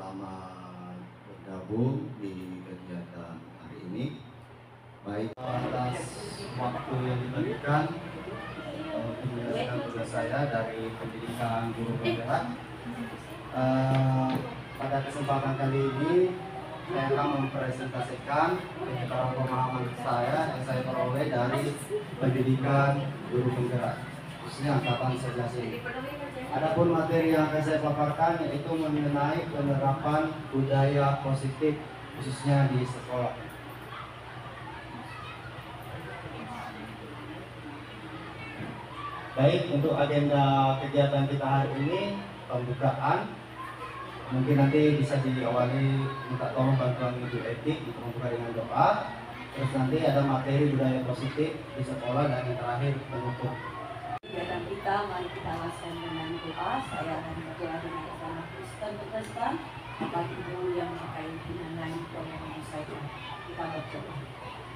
selamat bergabung di kegiatan hari ini. Baik, atas waktu yang diberikan untuk menjelaskan tugas saya dari pendidikan guru penggerak. Pada kesempatan kali ini saya akan mempresentasikan tentang pemahaman saya yang saya peroleh dari pendidikan guru penggerak, khususnya angkatan 11 ini. Adapun materi yang akan saya paparkan yaitu mengenai penerapan budaya positif khususnya di sekolah. Baik, untuk agenda kegiatan kita hari ini pembukaan. Mungkin nanti bisa diawali minta tolong bantuan ibu etik untuk membuka dengan doa. Terus nanti ada materi budaya positif di sekolah dan yang terakhir penutup. Kegiatan kita, mari kita awaskan dengan doa. Saya akan berdoa dengan agama Kristen Protestan. Bagi ibu yang memakai dengan lain tolong menyelesaikan. Kita berdoa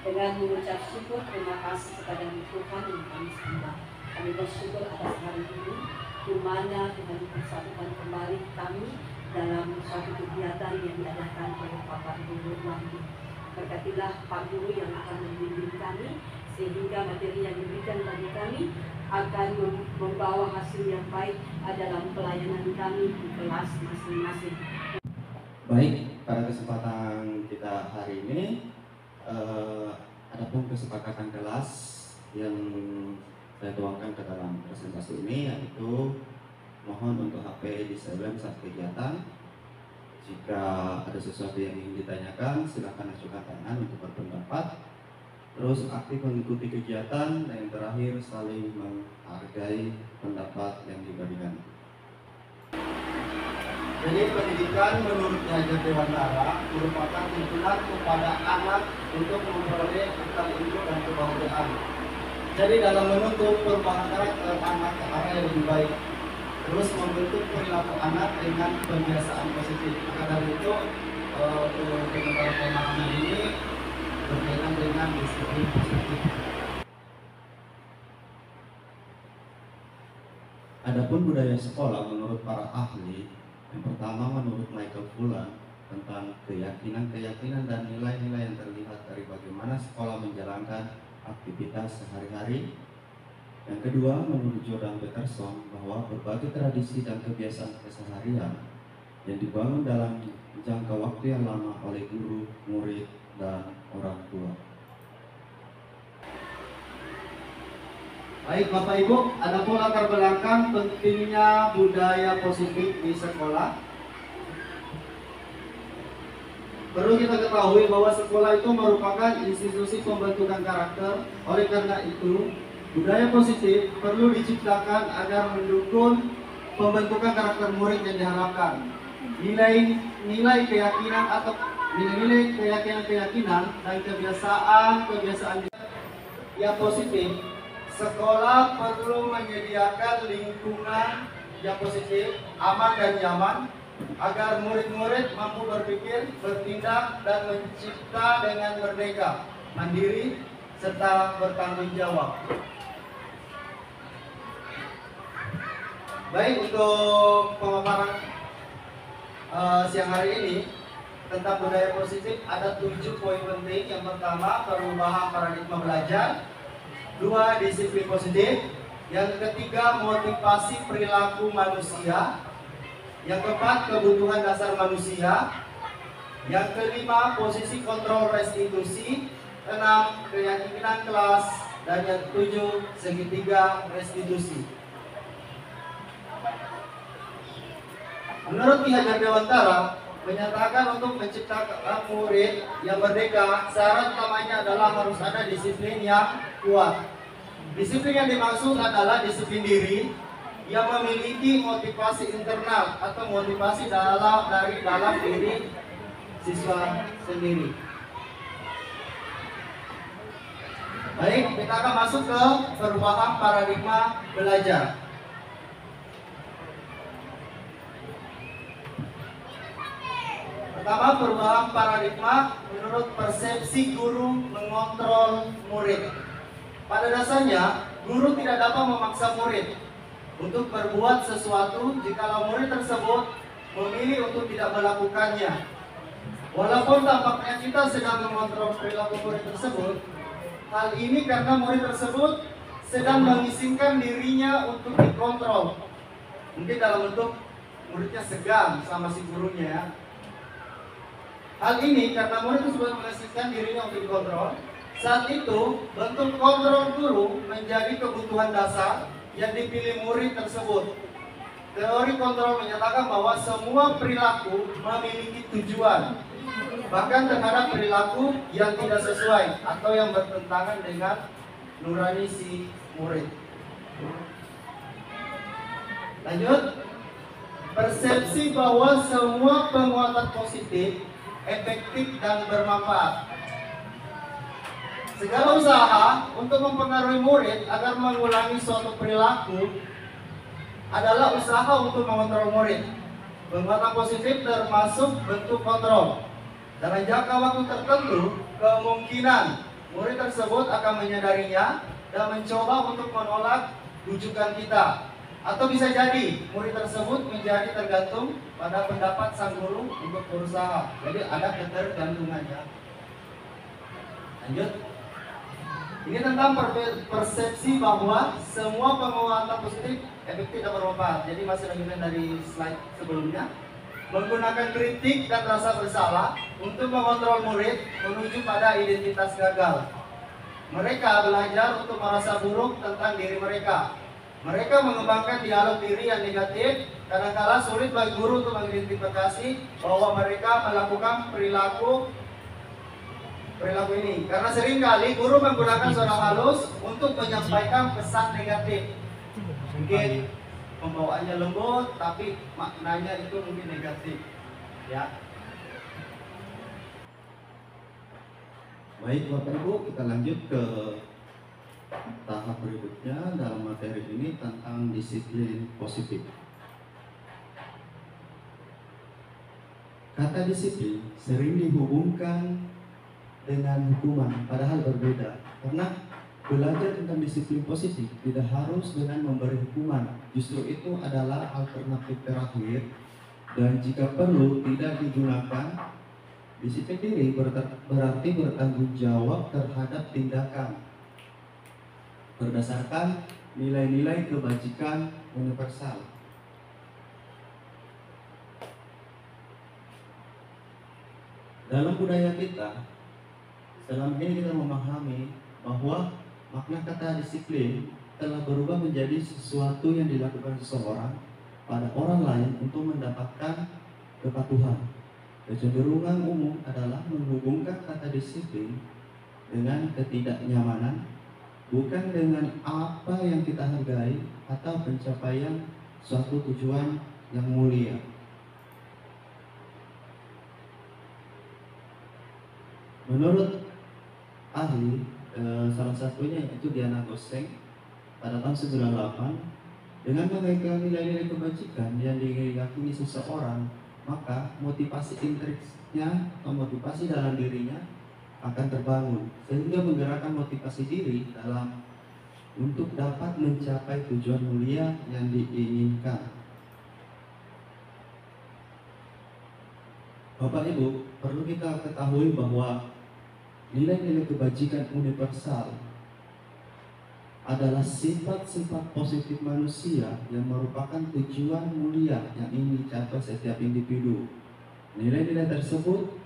dengan mengucap syukur terima kasih kepada Tuhan yang kami sembah. Kami bersyukur atas hari ini, di mana Tuhan mempersatukan kembali kami dalam suatu kegiatan yang diadakan oleh Bapak Guru Wahyu. Berkatilah Pak Guru yang akan membimbing kami, sehingga materi yang diberikan bagi kami akan membawa hasil yang baik dalam pelayanan kami di kelas masing-masing. Baik, pada kesempatan kita hari ini ada pun kesepakatan kelas yang saya tuangkan ke dalam presentasi ini, yaitu mohon untuk HP di silent saat kegiatan. Jika ada sesuatu yang ingin ditanyakan, silakan ajukan tangan untuk berpendapat. Terus aktif mengikuti kegiatan, dan yang terakhir saling menghargai pendapat yang diberikan. Jadi pendidikan menurut Hajar Dewantara merupakan tuntunan kepada anak untuk memperoleh akal induk dan kebahagiaan. Jadi dalam menuntut perubahan karakter anak ke arah yang lebih baik, terus membentuk perilaku anak dengan pembiasaan positif. Maka dari itu tentang pemahaman ini berkaitan dengan disiplin positif. Adapun budaya sekolah menurut para ahli, yang pertama menurut Michael Fullan tentang keyakinan dan nilai-nilai yang terlihat dari bagaimana sekolah menjalankan aktivitas sehari-hari. Yang kedua, menurut Jordan Peterson bahwa berbagai tradisi dan kebiasaan keseharian yang dibangun dalam jangka waktu yang lama oleh guru, murid, dan orang tua. Baik Bapak Ibu, ada pun latar belakang pentingnya budaya positif di sekolah. Perlu kita ketahui bahwa sekolah itu merupakan institusi pembentukan karakter. Oleh karena itu, budaya positif perlu diciptakan agar mendukung pembentukan karakter murid yang diharapkan. Nilai keyakinan atau nilai keyakinan dan kebiasaan yang positif. Sekolah perlu menyediakan lingkungan yang positif, aman dan nyaman, agar murid-murid mampu berpikir, bertindak, dan mencipta dengan merdeka, mandiri, serta bertanggung jawab. Baik, untuk pemaparan siang hari ini tentang budaya positif ada 7 poin penting. Yang pertama, perubahan paradigma belajar. 2, disiplin positif. Yang ketiga, motivasi perilaku manusia. Yang keempat, kebutuhan dasar manusia. Yang kelima, posisi kontrol restitusi. 6, keyakinan kelas. Dan yang 7, segitiga restitusi. Menurut Ki Hajar Dewantara menyatakan untuk menciptakan murid yang merdeka, syarat utamanya adalah harus ada disiplin yang kuat. Disiplin yang dimaksud adalah disiplin diri yang memiliki motivasi internal atau motivasi dari dalam diri siswa sendiri. Baik, kita akan masuk ke perubahan paradigma belajar. Pertama, perubahan paradigma menurut persepsi guru mengontrol murid. Pada dasarnya, guru tidak dapat memaksa murid untuk berbuat sesuatu jika murid tersebut memilih untuk tidak melakukannya. Walaupun tampaknya kita sedang mengontrol perilaku murid tersebut, hal ini karena murid tersebut sedang mengizinkan dirinya untuk dikontrol. Mungkin dalam bentuk muridnya segan sama si gurunya ya. Hal ini karena murid tersebut mengizinkan dirinya untuk dikontrol. Saat itu, bentuk kontrol guru menjadi kebutuhan dasar yang dipilih murid tersebut. Teori kontrol menyatakan bahwa semua perilaku memiliki tujuan, bahkan terhadap perilaku yang tidak sesuai atau yang bertentangan dengan nurani si murid. Lanjut, persepsi bahwa semua penguatan positif efektif dan bermanfaat. Segala usaha untuk mempengaruhi murid agar mengulangi suatu perilaku adalah usaha untuk mengontrol murid. Penguatan positif termasuk bentuk kontrol. Dalam jangka waktu tertentu, kemungkinan murid tersebut akan menyadarinya dan mencoba untuk menolak rujukan kita. Atau bisa jadi murid tersebut menjadi tergantung pada pendapat sang guru untuk berusaha. Jadi ada ketergantungannya. Lanjut. Ini tentang persepsi bahwa semua penguatan positif efektif dan bermanfaat. Jadi masih lanjutan dari slide sebelumnya. Menggunakan kritik dan rasa bersalah untuk mengontrol murid menuju pada identitas gagal. Mereka belajar untuk merasa buruk tentang diri mereka. Mereka mengembangkan dialog diri yang negatif. Kadang-kala sulit bagi guru untuk mengidentifikasi bahwa mereka melakukan perilaku ini, karena seringkali guru menggunakan suara halus untuk menyampaikan pesan negatif. Mungkin pembawaannya lembut, tapi maknanya itu mungkin negatif. Ya. Baik Bapak Ibu, kita lanjut ke tahap berikutnya dalam materi ini tentang disiplin positif. Kata disiplin sering dihubungkan dengan hukuman, padahal berbeda. Karena belajar tentang disiplin positif tidak harus dengan memberi hukuman. Justru itu adalah alternatif terakhir, dan jika perlu tidak digunakan. Disiplin diri berarti bertanggung jawab terhadap tindakan berdasarkan nilai-nilai kebajikan universal. Dalam budaya kita, selama ini kita memahami bahwa makna kata disiplin telah berubah menjadi sesuatu yang dilakukan seseorang pada orang lain untuk mendapatkan kepatuhan. Kecenderungan umum adalah menghubungkan kata disiplin dengan ketidaknyamanan, bukan dengan apa yang kita hargai atau pencapaian suatu tujuan yang mulia. Menurut ahli, salah satunya yaitu Diana Goseng pada tahun 98, dengan mengaitkan nilai-nilai kebajikan yang diyakini seseorang, maka motivasi intrinsiknya atau motivasi dalam dirinya akan terbangun, sehingga menggerakkan motivasi diri dalam untuk dapat mencapai tujuan mulia yang diinginkan. Bapak Ibu, perlu kita ketahui bahwa nilai-nilai kebajikan universal adalah sifat-sifat positif manusia yang merupakan tujuan mulia yang ingin dicapai setiap individu. Nilai-nilai tersebut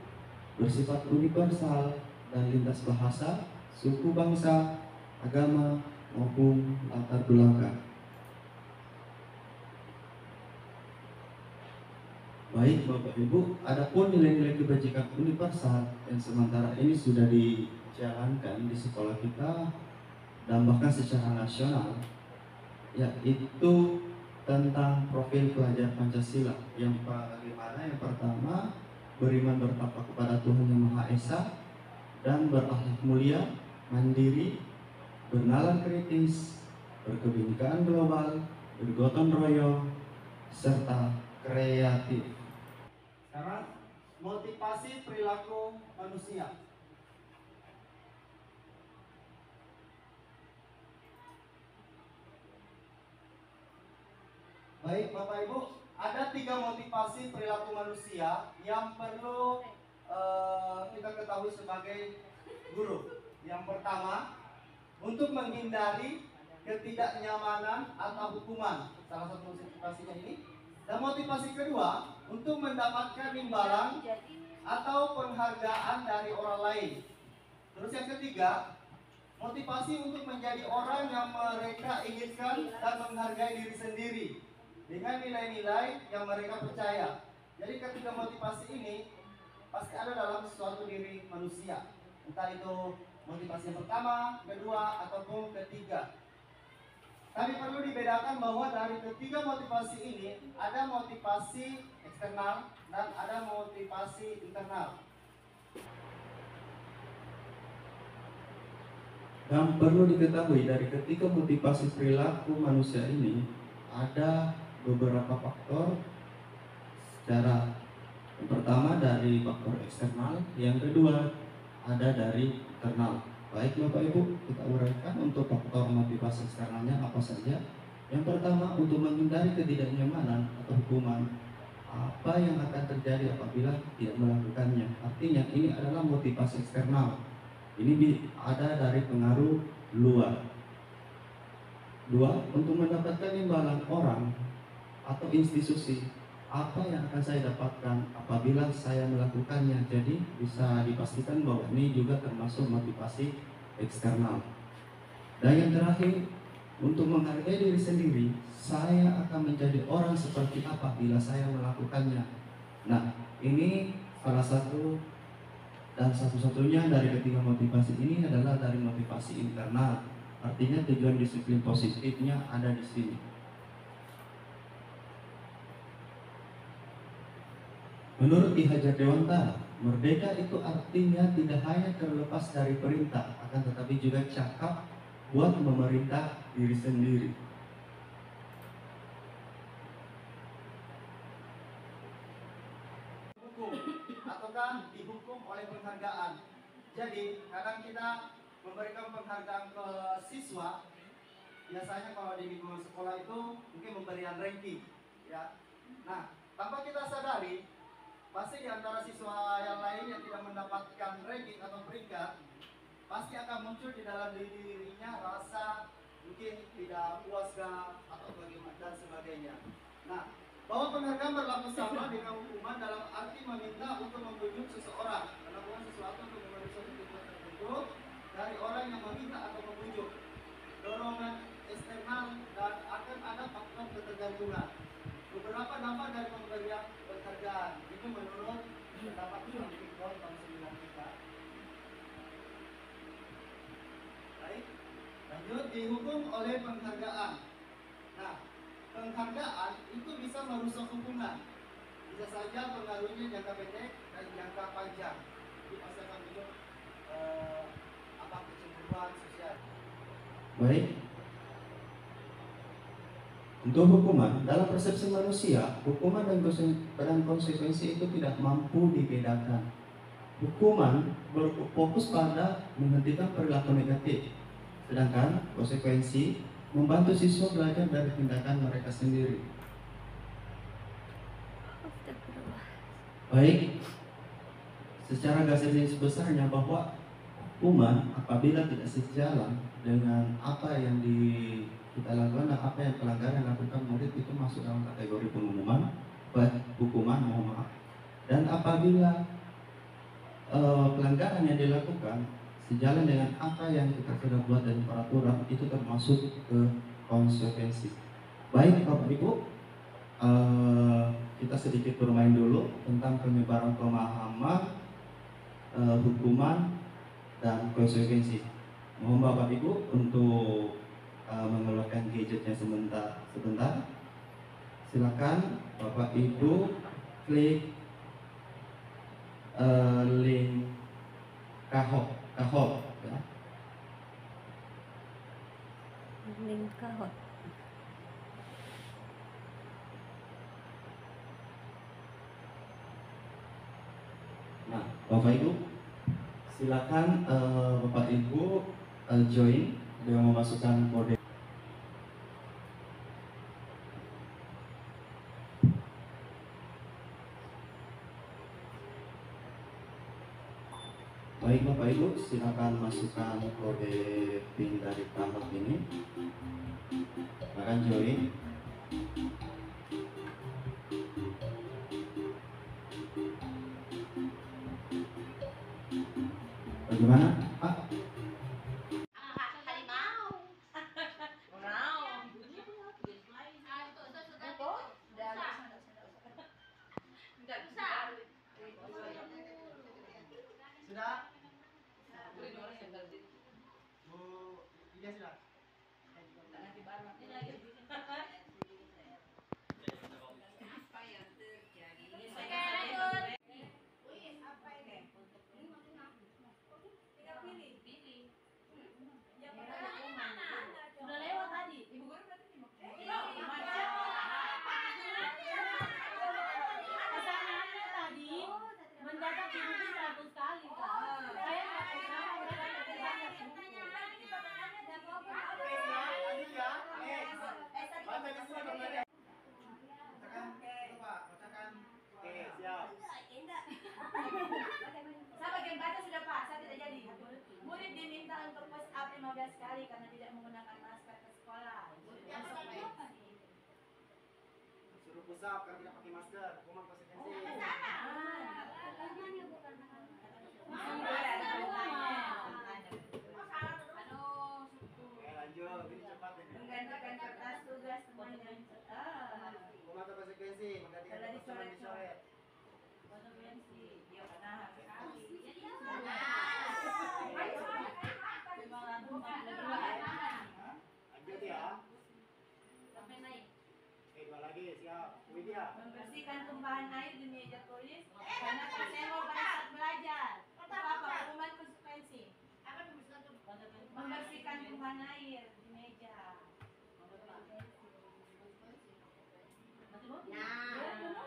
bersifat universal dan lintas bahasa, suku bangsa, agama, maupun latar belakang. Baik Bapak Ibu, adapun nilai-nilai kebajikan universal yang sementara ini sudah dijalankan di sekolah kita dan bahkan secara nasional, yaitu tentang profil pelajar Pancasila. Yang bagaimana? Yang pertama, beriman bertakwa kepada Tuhan Yang Maha Esa dan berakhlak mulia, mandiri, bernalar kritis, berkebinekaan global, bergotong royong, serta kreatif. Sekarang motivasi perilaku manusia. Baik Bapak Ibu, ada 3 motivasi perilaku manusia yang perlu kita ketahui sebagai guru. Yang pertama, untuk menghindari ketidaknyamanan atau hukuman, salah satu motivasinya ini. Dan motivasi kedua, untuk mendapatkan imbalan atau penghargaan dari orang lain. Terus yang ketiga, motivasi untuk menjadi orang yang mereka inginkan dan menghargai diri sendiri dengan nilai-nilai yang mereka percaya. Jadi ketiga motivasi ini pasti ada dalam suatu diri manusia. Entah itu motivasi yang pertama, kedua, ataupun ketiga. Tapi perlu dibedakan bahwa dari ketiga motivasi ini ada motivasi eksternal dan ada motivasi internal. Dan perlu diketahui dari ketiga motivasi perilaku manusia ini ada beberapa faktor. Secara yang pertama dari faktor eksternal, yang kedua ada dari internal. Baik Bapak Ibu, kita uraikan untuk faktor motivasi eksternalnya apa saja. Yang pertama, untuk menghindari ketidaknyamanan atau hukuman. Apa yang akan terjadi apabila tidak melakukannya? Artinya ini adalah motivasi eksternal. Ini ada dari pengaruh luar. Dua, untuk mendapatkan imbalan orang atau institusi. Apa yang akan saya dapatkan apabila saya melakukannya? Jadi bisa dipastikan bahwa ini juga termasuk motivasi eksternal. Dan yang terakhir, untuk menghargai diri sendiri, saya akan menjadi orang seperti apa bila saya melakukannya. Nah, ini salah satu dan satu-satunya dari ketiga motivasi ini adalah dari motivasi internal. Artinya tujuan disiplin positifnya ada di sini. Menurut Ki Hajar Dewantara, merdeka itu artinya tidak hanya terlepas dari perintah, akan tetapi juga cakap buat memerintah diri sendiri. Hukum ataukah dihukum oleh penghargaan. Jadi kadang kita memberikan penghargaan ke siswa, biasanya kalau di lingkungan sekolah itu mungkin pemberian ranking, ya. Nah, tanpa kita sadari, pasti di antara siswa yang lain yang tidak mendapatkan ranking atau peringkat, pasti akan muncul di dalam dirinya rasa mungkin tidak puas atau bagaimana dan sebagainya. Nah, bahwa penghargaan berlaku sama dengan hukuman dalam arti meminta untuk membujuk seseorang, melakukan sesuatu untuk memenuhi suatu tujuan tertentu dari orang yang meminta atau membujuk. Dorongan eksternal dan akan ada faktor ketergantungan. Beberapa dampak dari pemberian penghargaan itu menurut pendapat Victor tahun 93. Baik, lanjut, dihukum oleh penghargaan. Nah, penghargaan itu bisa merusak hubungan. Bisa saja pengaruhnya jangka pendek dan jangka panjang. Itu pasti akan muncul kecemburuan sosial. Baik. Untuk hukuman, dalam persepsi manusia, hukuman dan konsekuensi itu tidak mampu dibedakan. Hukuman berfokus pada menghentikan perilaku negatif, sedangkan konsekuensi membantu siswa belajar dari tindakan mereka sendiri. Baik, secara garis besarnya bahwa hukuman apabila tidak sejalan dengan apa yang kita lakukan dan apa yang pelanggaran yang lakukan murid itu masuk dalam kategori pengumuman, hukuman, mohon maaf. Dan apabila pelanggaran yang dilakukan sejalan dengan apa yang kita sudah buat dari peraturan, itu termasuk ke konsekuensi. Baik Bapak Ibu, kita sedikit bermain dulu tentang penyebaran pemahaman hukuman dan konsekuensi. Mohon Bapak Ibu untuk mengeluarkan gadgetnya sebentar. Silakan Bapak Ibu klik link Kahoot ya. Link Kahoot. Nah, Bapak Ibu silakan Bapak Ibu join dengan memasukkan kode. Baik Bapak Ibu, silakan masukkan kode PIN dari tahap ini. Silakan join. Bagaimana? Pak? Sudah? Bu Ida sudah? Sudah lewat tadi. Ibu guru berarti kesananya tadi mencatat di buku 100 kali. Saya nggak pernah mencatat Lanjut ya. Baca di sini gambarnya. Bacakan. Coba bacakan. Oke, siap. Saya bagian baca sudah Pak, saya tidak jadi. Murid diminta untuk push up 15 kali karena tidak menggunakan masker ke sekolah. Suruh push up karena tidak pakai masker. Hukuman konsekuensi. Oke, lanjut. Ini cepat ini. Menggantikan kertas tugas teman yang Hukuman atau konsekuensi menggantikan Kalau kertas teman dicoret. konsekuensi dia pernah sekali. Lanjut ya. Oke, dua lagi, siap. Widya. Membersihkan tumpahan air di meja tulis karena tersenggol pada saat belajar. Apa hukuman konsekuensi? Membersihkan tumpahan air di meja.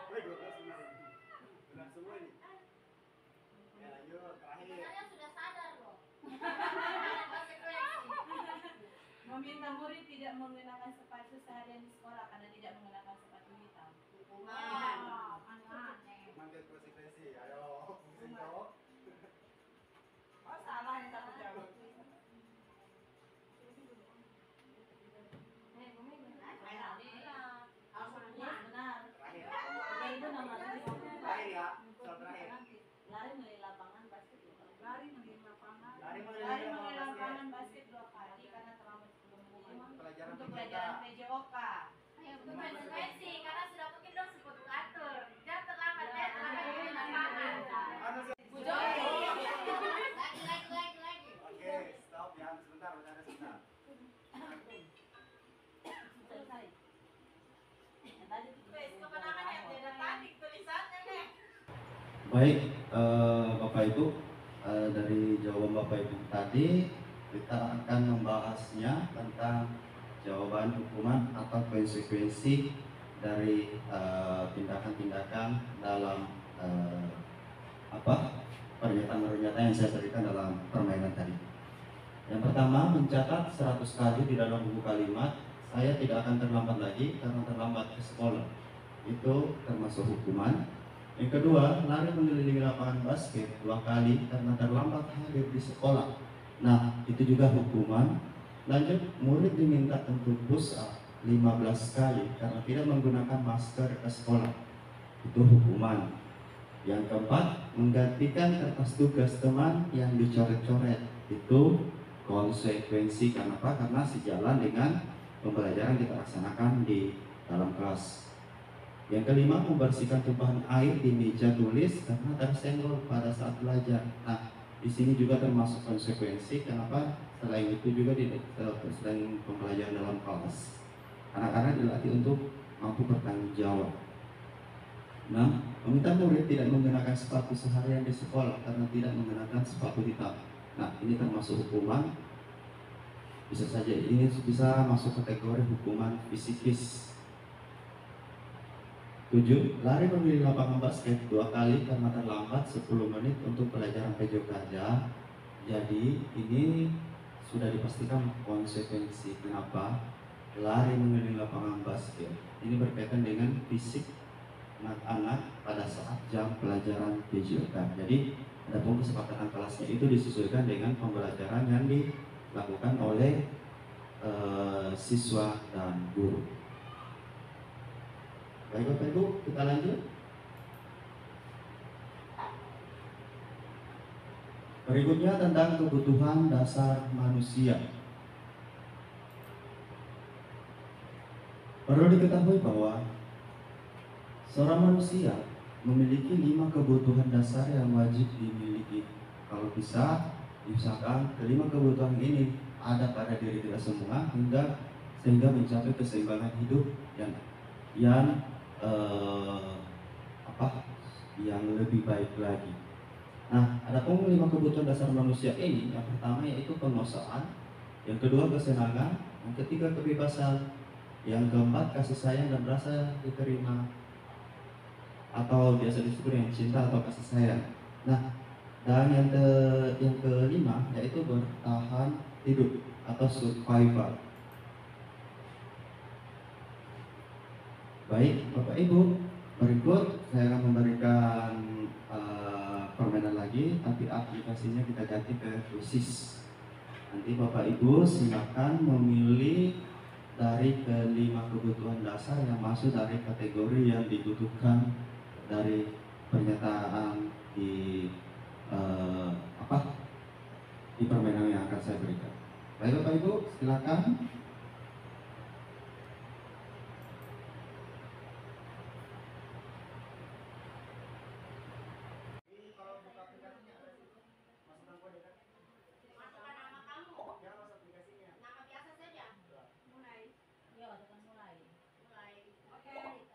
Woi, 12 benar. Benar semua ini. Ya, lanjut. Terakhir. Sudah sadar loh. Meminta murid tidak menggunakan sepatu seharian di sekolah karena tidak menggunakan sepatu hitam. Hukuman konsekuensi. Ayo, pusing cowok. Oh salah yang satu jawab. Benar. Terakhir. itu namanya Terakhir ya. Soal terakhir. lari melalui lapangan basket. Lari Lari mengenai mengenai lapangan lapangan basket. basket 2 kali karena terlambat sebelum pengumuman. Pelajaran Untuk PJK. pelajaran PJOK. Ayo, bukan konsekuensi karena sudah mungkin dong sepatu atur. Jangan terlambat ya, terlambat di lapangan. Anu sih. Lagi. Oke, stop ya. Sebentar, bercanda sebentar. Selesai. Yang tadi Wes, kemenangan yang tidak panik tulisannya nih. Baik, Bapak Ibu, dari jawaban Bapak Ibu tadi kita akan membahasnya tentang jawaban hukuman atau konsekuensi dari tindakan-tindakan dalam pernyataan-pernyataan yang saya berikan dalam permainan tadi. Yang pertama, mencatat 100 kali di dalam buku kalimat saya tidak akan terlambat lagi karena terlambat ke sekolah. Itu termasuk hukuman. Yang kedua, lari mengelilingi lapangan basket 2 kali karena terlambat hadir di sekolah. Nah, itu juga hukuman. Lanjut, murid diminta untuk push up 15 kali karena tidak menggunakan masker ke sekolah. Itu hukuman. Yang keempat, menggantikan kertas tugas teman yang dicoret-coret. Itu konsekuensi. Kenapa? Karena sejalan dengan pembelajaran kita laksanakan di dalam kelas. Yang kelima, membersihkan tumpahan air di meja tulis karena tersenggol pada saat belajar. Nah, di sini juga termasuk konsekuensi. Kenapa? Selain itu juga selain pembelajaran dalam kelas, anak-anak dilatih untuk mampu bertanggung jawab. Nah, meminta murid tidak menggunakan sepatu seharian di sekolah karena tidak menggunakan sepatu hitam. Nah, ini termasuk hukuman. Bisa saja ini bisa masuk kategori hukuman fisikis. 7. Lari memilih lapangan basket 2 kali karena terlambat 10 menit untuk pelajaran PJOK. Jadi ini sudah dipastikan konsekuensi. Kenapa? Lari memilih lapangan basket ini berkaitan dengan fisik anak-anak pada saat jam pelajaran PJOK. Jadi Adapun kesepakatan kelasnya itu disesuaikan dengan pembelajaran yang dilakukan oleh siswa dan guru. Baik Bapak Ibu, kita lanjut. Berikutnya tentang kebutuhan dasar manusia. Perlu diketahui bahwa seorang manusia memiliki 5 kebutuhan dasar yang wajib dimiliki. Kalau bisa, misalkan kelima kebutuhan ini ada pada diri kita semua sehingga mencapai keseimbangan hidup yang lebih baik lagi. Nah, ada 5 kebutuhan dasar manusia ini. Yang pertama yaitu penguasaan, yang kedua kesenangan, yang ketiga kebebasan, yang keempat kasih sayang dan rasa diterima, atau biasa disebut dengan cinta atau kasih sayang. Nah, dan yang kelima yaitu bertahan hidup atau survival. Baik Bapak Ibu, berikut saya akan memberikan permainan lagi, tapi aplikasinya kita ganti ke khusus. Nanti Bapak Ibu silakan memilih dari kelima kebutuhan dasar yang masuk dari kategori yang dibutuhkan dari pernyataan di permainan yang akan saya berikan. Baik Bapak Ibu, silakan. Masukkan nama kamu. Nama biasa saja. Mulai. Ya, dengan mulai. Mulai. Oke.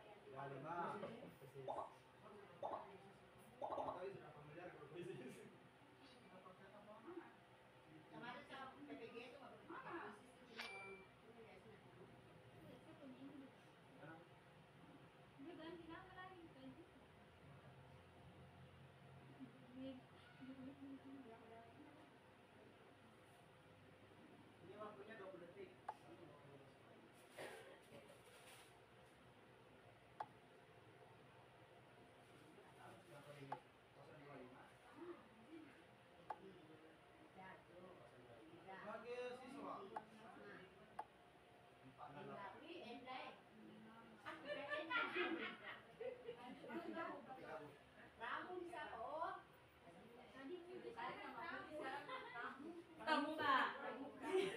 Kemarin saya PPG itu bagaimana? Dia ganti nama lagi. Ini waktunya 20 detik. Sebagai siswa. Tapi endai. Rambut bisa oh. Kamu Pak. Semua ya?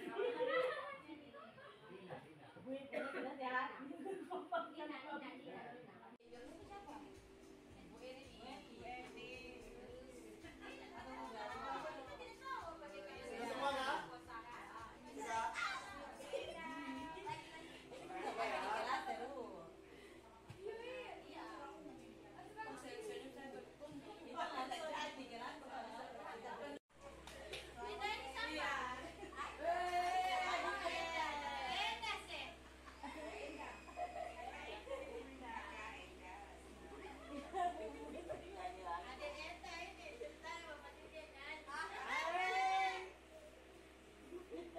Bisa.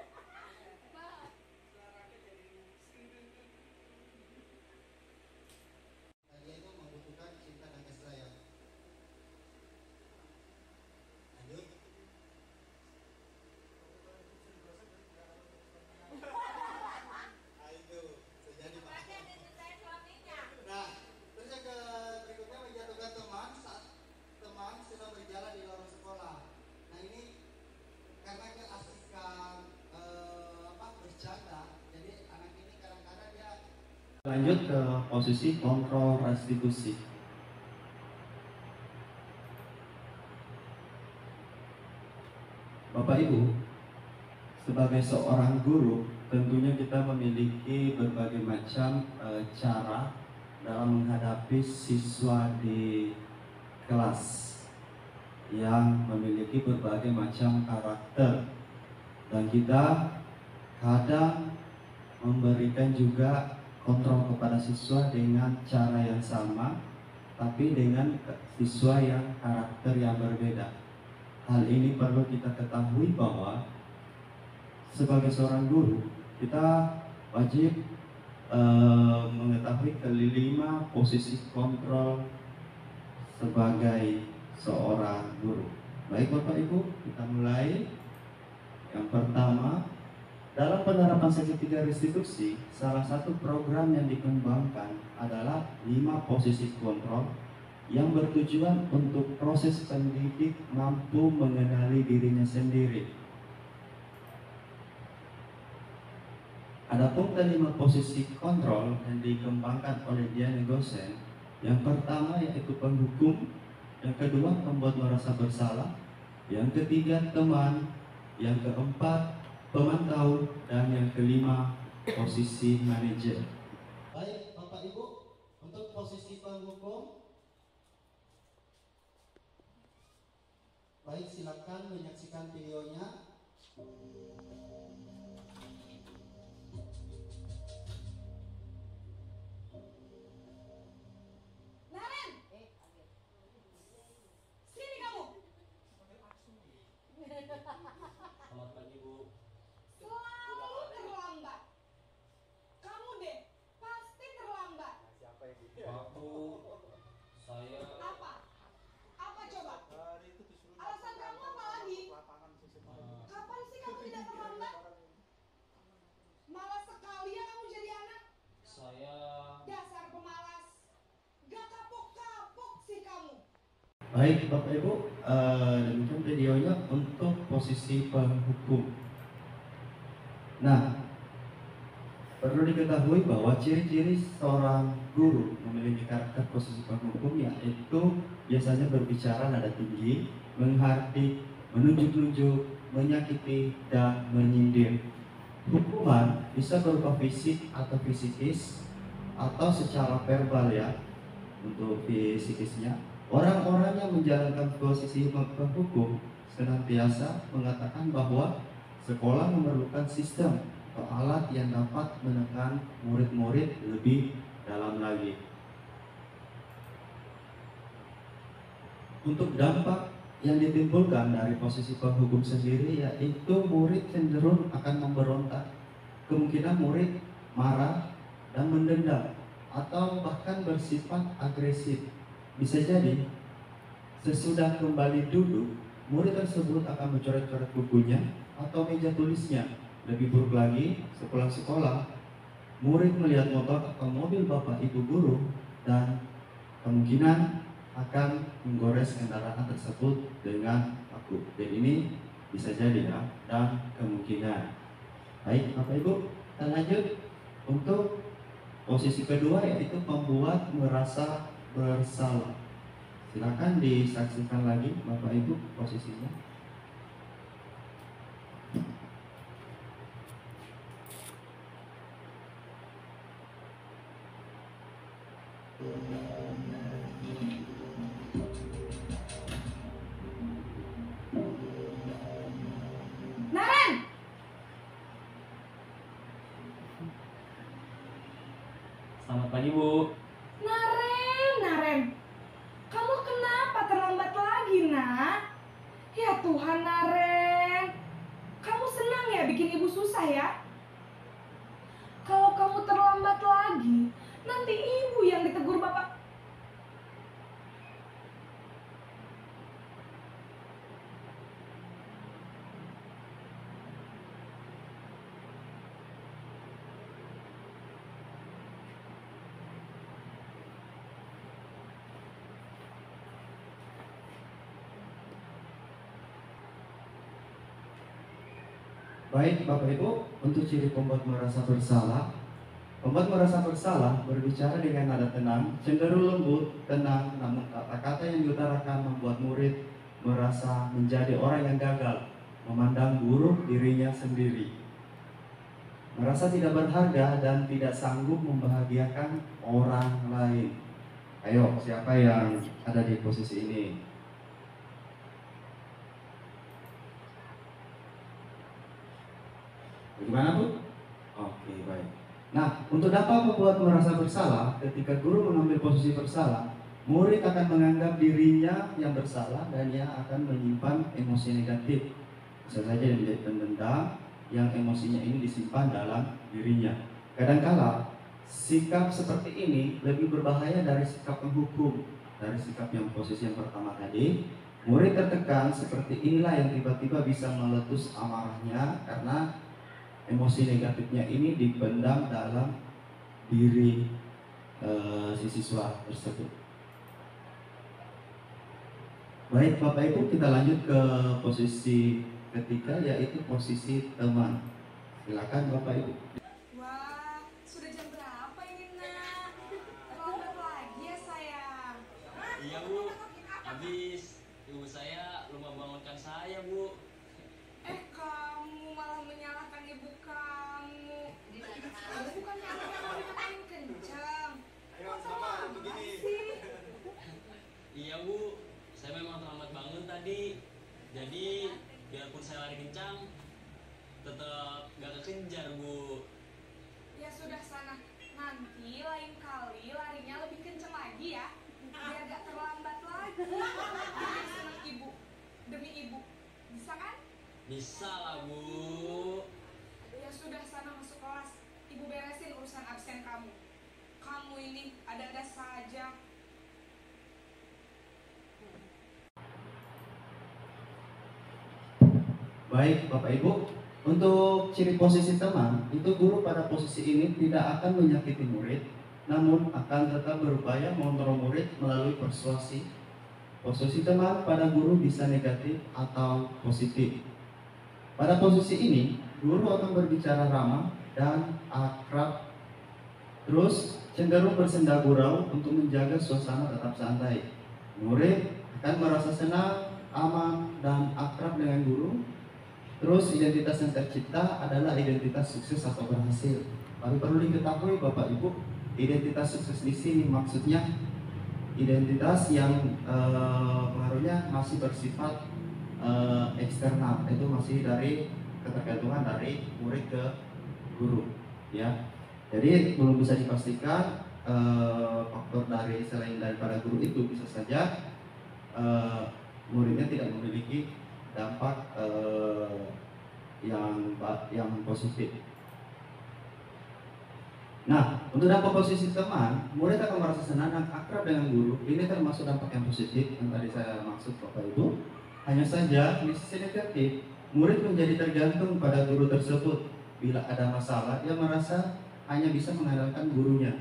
Dia itu membutuhkan cinta dan kasih sayang. Lanjut. Itu terjadi Pak. Nah, terus yang berikutnya menjatuhkan teman saat teman sedang berjalan di lorong sekolah. Nah ini karena keasikan bercanda, jadi anak ini kadang-kadang dia Lanjut ke posisi kontrol restitusi. Bapak Ibu, sebagai seorang guru, tentunya kita memiliki berbagai macam cara dalam menghadapi siswa di kelas yang memiliki berbagai macam karakter, dan kita kadang memberikan juga kontrol kepada siswa dengan cara yang sama, tapi dengan siswa yang karakter yang berbeda. Hal ini perlu kita ketahui bahwa sebagai seorang guru kita wajib mengetahui kelima posisi kontrol sebagai seorang guru. Baik Bapak Ibu, kita mulai. Yang pertama, dalam penerapan seksi 3 restitusi, salah satu program yang dikembangkan adalah 5 posisi kontrol yang bertujuan untuk proses pendidik mampu mengenali dirinya sendiri. Adapun kelima posisi kontrol yang dikembangkan oleh Diane Gosen, yang pertama yaitu penghukum, yang kedua pembuat merasa bersalah, yang ketiga teman, yang keempat pemantau, dan yang kelima posisi manajer. Baik Bapak Ibu, untuk posisi penghukum, baik silakan menyaksikan videonya. Naren! Sini kamu! Selamat pagi Bu. Selalu terlambat. Kamu deh, pasti terlambat. Waktu saya Apa? Apa coba? Alasan kamu apa lagi? Kapan sih kamu tidak terlambat? Malas sekali ya kamu jadi anak. saya Dasar pemalas. Gak kapok-kapok sih kamu. Baik Bapak Ibu, demikian videonya untuk posisi penghukum. Nah, perlu diketahui bahwa ciri-ciri seorang guru memiliki karakter posisi penghukum yaitu biasanya berbicara nada tinggi, menghardik, menunjuk-nunjuk, menyakiti, dan menyindir. Hukuman bisa berupa fisik atau fisikis atau secara verbal ya. Untuk fisikisnya, orang-orang yang menjalankan posisi penghukum senantiasa mengatakan bahwa sekolah memerlukan sistem atau alat yang dapat menekan murid-murid lebih dalam lagi. Untuk dampak yang ditimbulkan dari posisi penghukum sendiri yaitu murid cenderung akan memberontak. Kemungkinan murid marah dan mendendam atau bahkan bersifat agresif. Bisa jadi sesudah kembali duduk, murid tersebut akan mencoret-coret bukunya atau meja tulisnya. Lebih buruk lagi, sepulang sekolah, murid melihat motor atau mobil bapak ibu guru dan kemungkinan akan menggores kendaraan tersebut dengan paku. Dan ini bisa jadi ya, dan kemungkinan. Baik Bapak Ibu, kita lanjut untuk posisi kedua yaitu membuat merasa bersalah. Silakan disaksikan lagi Bapak Ibu posisinya. Naren! Selamat pagi Bu. Naren! Kamu kenapa terlambat lagi, nak? Ya Tuhan, Naren. Kamu senang ya bikin ibu susah ya? Kalau kamu terlambat lagi, nanti ibu yang ditegur bapak. Baik Bapak Ibu, untuk ciri pembuat merasa bersalah. Pembuat merasa bersalah berbicara dengan nada tenang, cenderung lembut, tenang, namun kata-kata yang diutarakan membuat murid merasa menjadi orang yang gagal, memandang buruk dirinya sendiri, merasa tidak berharga dan tidak sanggup membahagiakan orang lain. Ayo, siapa yang ada di posisi ini? Bagaimana Bu? Oke, baik. Nah, untuk dapat membuat merasa bersalah, ketika guru mengambil posisi bersalah, murid akan menganggap dirinya yang bersalah dan ia akan menyimpan emosi negatif. Bisa saja menjadi pendendam yang emosinya ini disimpan dalam dirinya. Kadangkala sikap seperti ini lebih berbahaya dari sikap penghukum, dari sikap yang posisi yang pertama tadi, Murid tertekan seperti inilah yang tiba-tiba bisa meletus amarahnya karena emosi negatifnya ini dipendam dalam diri si siswa tersebut. Baik Bapak Ibu, kita lanjut ke posisi ketiga, yaitu posisi teman. Silakan Bapak Ibu. Wah, sudah jam berapa ini nak? Terlambat lagi ya sayang. Iya Bu, habis ibu saya lupa bangunkan saya Bu. Kamu malah menyalahkan ibu kamu. Ibu bukannya anaknya mau dikatain kencang. Masa begini sih? Iya Bu, saya memang terlambat bangun tadi. Jadi biarpun saya lari kencang, tetap gak kekejar Bu. Ya sudah sana. Nanti lain kali larinya lebih kencang lagi ya. Biar gak terlambat lagi. Biar senang ibu. Demi ibu. Bisa kan? Bisa lah Bu. Ya sudah sana masuk kelas. Ibu beresin urusan absen kamu. Kamu ini ada-ada saja. Baik Bapak Ibu, untuk ciri posisi teman, itu guru pada posisi ini tidak akan menyakiti murid, namun akan tetap berupaya mengontrol murid melalui persuasi. Posisi teman pada guru bisa negatif atau positif. Pada posisi ini, guru akan berbicara ramah dan akrab, terus cenderung bersenda gurau untuk menjaga suasana tetap santai. Murid akan merasa senang, aman, dan akrab dengan guru. Terus identitas yang tercipta adalah identitas sukses atau berhasil. Tapi perlu diketahui Bapak Ibu, identitas sukses di sini maksudnya identitas yang pengaruhnya masih bersifat eksternal, itu masih dari ketergantungan dari murid ke guru, ya. Jadi belum bisa dipastikan faktor dari selain daripada guru itu, bisa saja muridnya tidak memiliki dampak yang positif. Nah, untuk dampak posisi teman, murid akan merasa senang dan akrab dengan guru. Ini termasuk dampak yang positif yang tadi saya maksud Bapak Ibu. Hanya saja di sisi negatif, murid menjadi tergantung pada guru tersebut. Bila ada masalah, dia merasa hanya bisa mengandalkan gurunya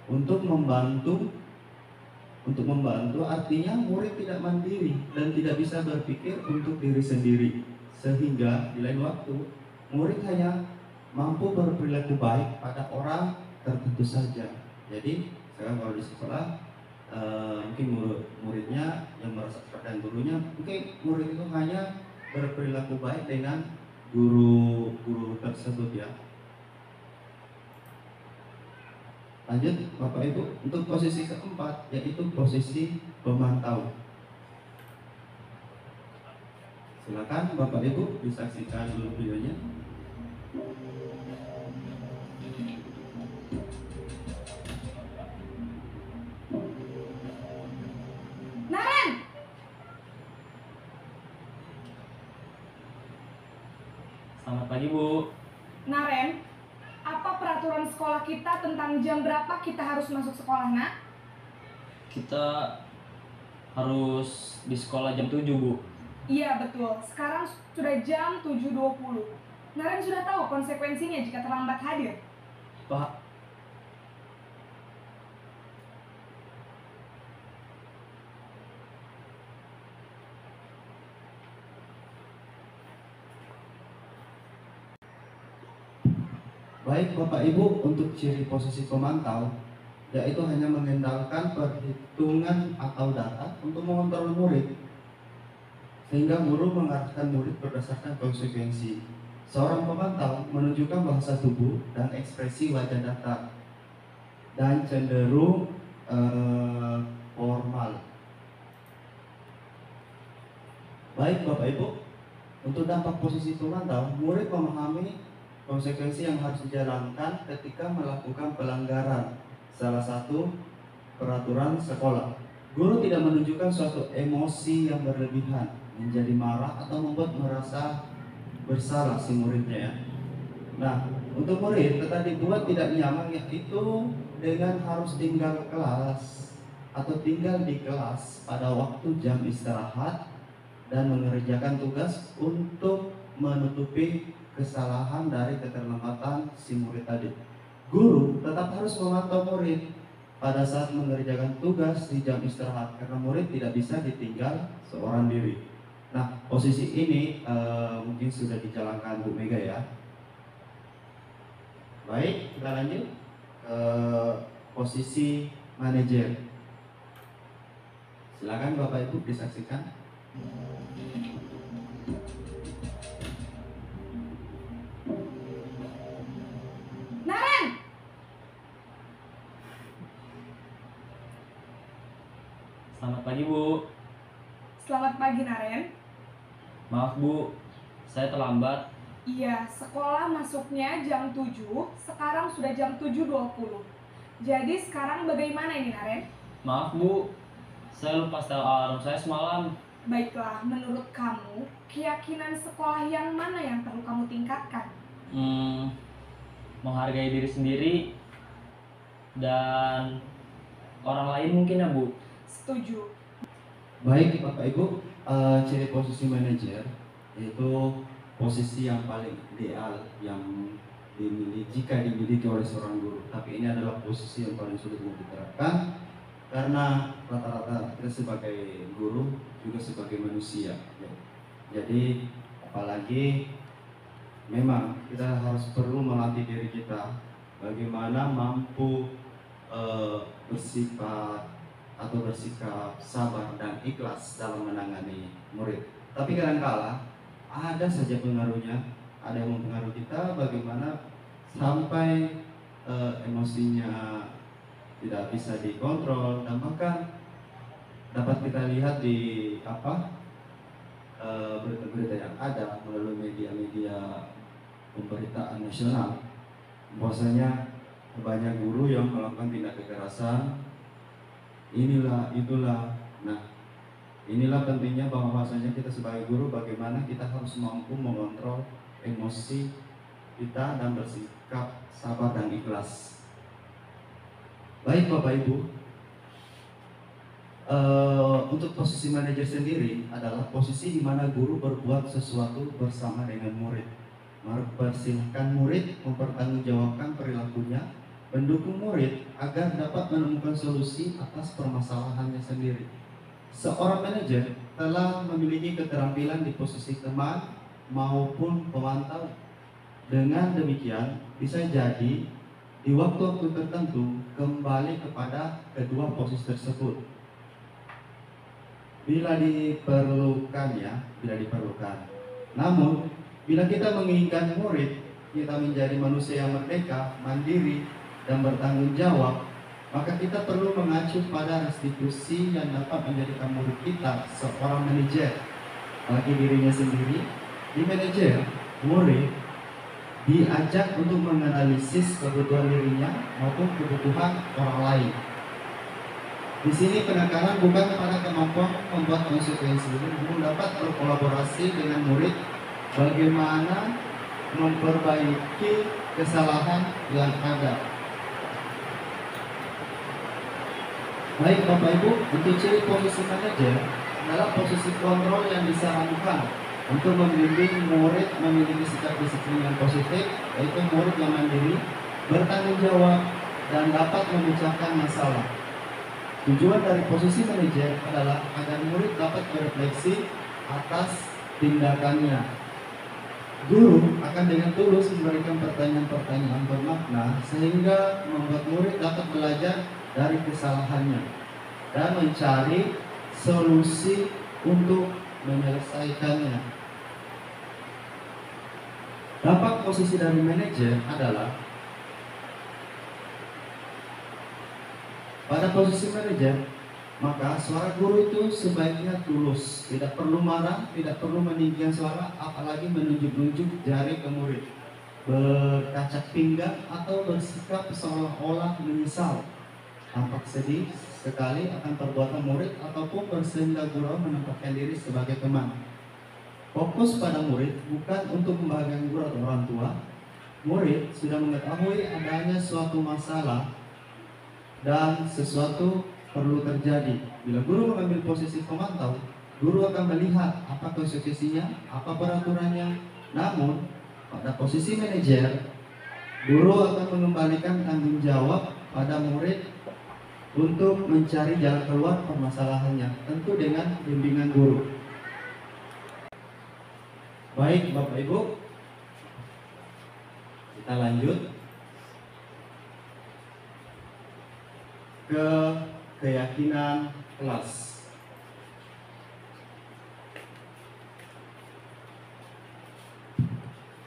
untuk membantu. Untuk membantu artinya murid tidak mandiri dan tidak bisa berpikir untuk diri sendiri, sehingga di lain waktu murid hanya mampu berperilaku baik pada orang tertentu saja. Jadi sekarang kalau di sekolah mungkin muridnya yang merasa kepada gurunya, mungkin murid itu hanya berperilaku baik dengan guru tersebut, ya. Lanjut Bapak Ibu, untuk posisi keempat yaitu posisi pemantau. Silakan Bapak Ibu disaksikan dulu videonya. Naren! Selamat pagi Bu. Naren, apa peraturan sekolah kita tentang jam berapa kita harus masuk sekolah, nak? Kita harus di sekolah jam 7 Bu. Iya betul, sekarang sudah jam 7.20. Naren sudah tahu konsekuensinya jika terlambat hadir. Pak, Baik Bapak Ibu, untuk ciri posisi pemantau yaitu hanya mengendalikan perhitungan atau data untuk mengontrol murid, sehingga guru mengarahkan murid berdasarkan konsekuensi. Seorang pemantau menunjukkan bahasa tubuh dan ekspresi wajah datar dan cenderung formal. Baik Bapak Ibu, untuk dampak posisi pemantau, murid memahami konsekuensi yang harus dijalankan ketika melakukan pelanggaran salah satu peraturan sekolah. Guru tidak menunjukkan suatu emosi yang berlebihan, menjadi marah atau membuat merasa bersalah si muridnya, ya. Nah, untuk murid tetap dibuat tidak nyaman, yaitu dengan harus tinggal kelas atau tinggal di kelas pada waktu jam istirahat dan mengerjakan tugas untuk menutupi kesalahan dari keterlambatan si murid tadi. Guru tetap harus memantau murid pada saat mengerjakan tugas di jam istirahat karena murid tidak bisa ditinggal seorang diri. Nah, posisi ini mungkin sudah dijalankan Bu Mega ya. Baik, kita lanjut ke posisi manajer. Silakan Bapak Ibu disaksikan. Naren, Selamat pagi Bu. selamat pagi Naren. Maaf Bu, saya terlambat. Iya, sekolah masuknya jam 7, sekarang sudah jam 7.20. Jadi sekarang bagaimana ini Naren? Maaf Bu, saya lupa setel alarm saya semalam. Baiklah, menurut kamu, keyakinan sekolah yang mana yang perlu kamu tingkatkan? Menghargai diri sendiri dan orang lain mungkin ya Bu. Setuju. Baik Bapak Ibu, ciri posisi manajer yaitu posisi yang paling ideal yang jika dimiliki oleh seorang guru. Tapi ini adalah posisi yang paling sulit untuk diterapkan karena rata-rata kita sebagai guru juga sebagai manusia. Jadi apalagi memang kita harus perlu melatih diri kita bagaimana mampu bersifat atau bersikap sabar dan ikhlas dalam menangani murid. Tapi kadang-kala ada saja pengaruhnya, ada yang mempengaruhi kita bagaimana sampai emosinya tidak bisa dikontrol dan bahkan dapat kita lihat di berita-berita yang ada melalui media-media pemberitaan nasional bahwasanya banyak guru yang melakukan tindak kekerasan inilah itulah. Nah, inilah pentingnya bahwasanya kita sebagai guru bagaimana kita harus mampu mengontrol emosi kita dan bersikap sabar dan ikhlas. Baik Bapak Ibu, untuk posisi manajer sendiri adalah posisi di mana guru berbuat sesuatu bersama dengan murid, mempersilahkan murid mempertanggungjawabkan perilakunya, mendukung murid agar dapat menemukan solusi atas permasalahannya sendiri. Seorang manajer telah memiliki keterampilan di posisi teman maupun pemantau. Dengan demikian, bisa jadi di waktu-waktu tertentu kembali kepada kedua posisi tersebut. Bila diperlukan ya, bila diperlukan. Namun, bila kita menginginkan murid kita menjadi manusia yang merdeka, mandiri, dan bertanggung jawab, maka kita perlu mengacu pada restitusi yang dapat menjadikan murid kita seorang manajer bagi dirinya sendiri. Di manajer, murid diajak untuk menganalisis kebutuhan dirinya maupun kebutuhan orang lain. Di sini penekanan bukan pada kemampuan membuat konsekuensi, namun dapat berkolaborasi dengan murid bagaimana memperbaiki kesalahan yang ada. Baik Bapak Ibu, untuk ciri posisi manajer adalah posisi kontrol yang disarankan untuk membimbing murid memiliki sikap disiplin yang positif, yaitu murid yang mandiri, bertanggung jawab, dan dapat memecahkan masalah. Tujuan dari posisi manajer adalah agar murid dapat berefleksi atas tindakannya. Guru akan dengan tulus memberikan pertanyaan-pertanyaan bermakna sehingga membuat murid dapat belajar dari kesalahannya dan mencari solusi untuk menyelesaikannya. Dampak posisi dari manajer adalah pada posisi manajer, maka suara guru itu sebaiknya tulus, tidak perlu marah, tidak perlu meninggikan suara, apalagi menunjuk-nunjuk jari ke murid, berkacak pinggang atau bersikap seolah-olah menyesal. Tampak sedih sekali akan perbuatan murid ataupun bersenda gurau menempatkan diri sebagai teman. Fokus pada murid bukan untuk membahagiakan guru atau orang tua. Murid sudah mengetahui adanya suatu masalah dan sesuatu perlu terjadi. Bila guru mengambil posisi pemantau, guru akan melihat apa konsekuensinya, apa peraturannya. Namun, pada posisi manajer, guru akan mengembalikan tanggung jawab pada murid untuk mencari jalan keluar permasalahannya, tentu dengan bimbingan guru. Baik, Bapak Ibu, kita lanjut ke keyakinan kelas.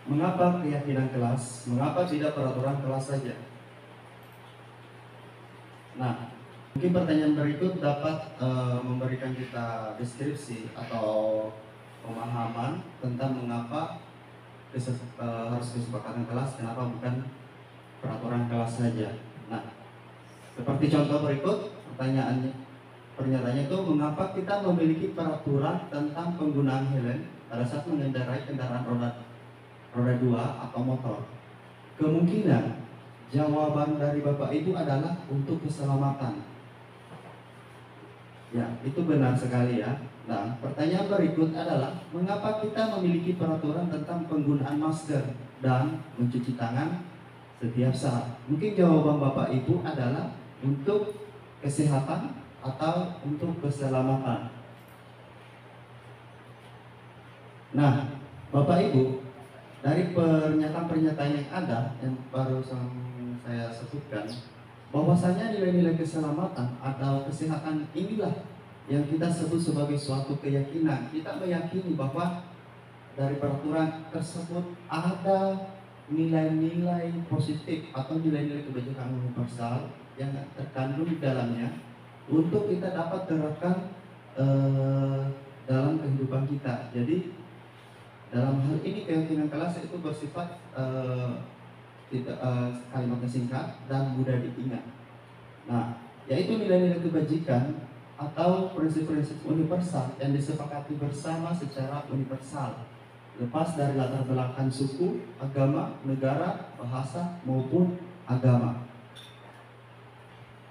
Mengapa keyakinan kelas? Mengapa tidak peraturan kelas saja? Nah, mungkin pertanyaan berikut dapat memberikan kita deskripsi atau pemahaman tentang mengapa harus kesepakatan kelas, kenapa bukan peraturan kelas saja. Nah, seperti contoh berikut pernyataannya itu, mengapa kita memiliki peraturan tentang penggunaan helm pada saat mengendarai kendaraan roda 2 atau motor? Kemungkinan jawaban dari Bapak Ibu adalah untuk keselamatan. Ya, itu benar sekali ya. Nah, pertanyaan berikut adalah, mengapa kita memiliki peraturan tentang penggunaan masker dan mencuci tangan setiap saat? Mungkin jawaban Bapak Ibu adalah untuk kesehatan atau untuk keselamatan. Nah, Bapak Ibu, dari pernyataan-pernyataan yang ada yang baru saya sebutkan, bahwasanya nilai-nilai keselamatan atau kesehatan inilah yang kita sebut sebagai suatu keyakinan. Kita meyakini bahwa dari peraturan tersebut ada nilai-nilai positif atau nilai-nilai kebijakan universal yang terkandung di dalamnya untuk kita dapat terapkan dalam kehidupan kita. Jadi dalam hal ini keyakinan kelas itu bersifat kalimatnya singkat dan mudah diingat. Nah, yaitu nilai-nilai kebajikan atau prinsip-prinsip universal yang disepakati bersama secara universal, lepas dari latar belakang suku, agama, negara, bahasa maupun agama.